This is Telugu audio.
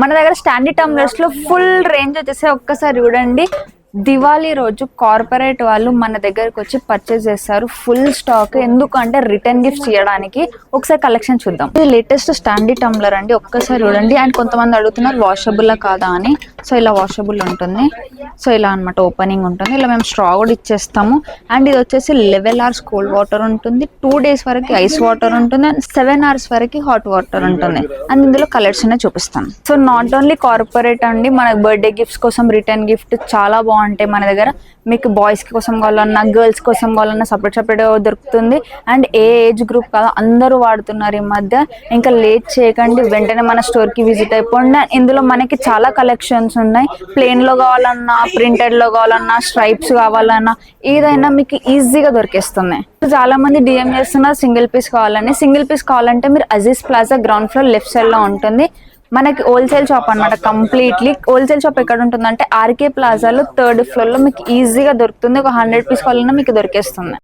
మన దగ్గర స్టాండీ టంబ్లర్స్ లో ఫుల్ రేంజ్ వచ్చేసి ఒక్కసారి చూడండి. దివాళీ రోజు కార్పొరేట్ వాళ్ళు మన దగ్గరకు వచ్చి పర్చేస్ చేస్తారు ఫుల్ స్టాక్. ఎందుకంటే రిటర్న్ గిఫ్ట్స్ ఇవ్వడానికి. ఒకసారి కలెక్షన్ చూద్దాం. ఇది లేటెస్ట్ స్టాండీ టంబ్లర్ అండి, ఒక్కసారి చూడండి. అండ్ కొంతమంది అడుగుతున్నారు వాషబుల్ కాదా అని. సో ఇలా వాషబుల్ ఉంటుంది. సో ఇలా అనమాట ఓపెనింగ్ ఉంటుంది. ఇలా మేము స్ట్రా కూడా ఇచ్చేస్తాము. అండ్ ఇది వచ్చేసి 11 hours కోల్డ్ వాటర్ ఉంటుంది, 2 days వరకు ఐస్ వాటర్ ఉంటుంది, అండ్ 7 hours వరకు హాట్ వాటర్ ఉంటుంది. అండ్ ఇందులో కలర్స్ అనే చూపిస్తాను. సో నాట్ ఓన్లీ కార్పొరేట్ అండి, మనకు బర్త్డే గిఫ్ట్స్ కోసం రిటర్న్ గిఫ్ట్ చాలా బాగుంటాయి మన దగ్గర. మీకు బాయ్స్ కోసం కావాలన్నా గర్ల్స్ కోసం కావాలన్నా సపరేట్ దొరుకుతుంది. అండ్ ఏ ఏజ్ గ్రూప్ కాదు అందరూ వాడుతున్నారు ఈ మధ్య. ఇంకా లేట్ చేయకండి, వెంటనే మన స్టోర్ కి విజిట్ అయిపోండి. ఇందులో మనకి చాలా కలెక్షన్స్ ఉన్నాయి. ప్లెయిన్ లో కావాలన్నా, ప్రింటెడ్ లో కావాలన్నా, స్ట్రైప్స్ కావాలన్నా ఏదైనా మీకు ఈజీగా దొరికేస్తున్నాయి. చాలా మంది డిఎం చేస్తున్నారు సింగిల్ పీస్ కావాలని. సింగిల్ పీస్ కావాలంటే మీరు Aziz plaza ground floor left side లో ఉంటుంది. మనకి హోల్సేల్ షాప్ అనమాట. కంప్లీట్లీ హోల్సేల్ షాప్ ఎక్కడ ఉంటుందంటే ఆర్కే ప్లాజాలో 3rd floor లో మీకు ఈజీగా దొరుకుతుంది. ఒక 100 పీస్ కావాలన్నా మీకు దొరికేస్తుంది.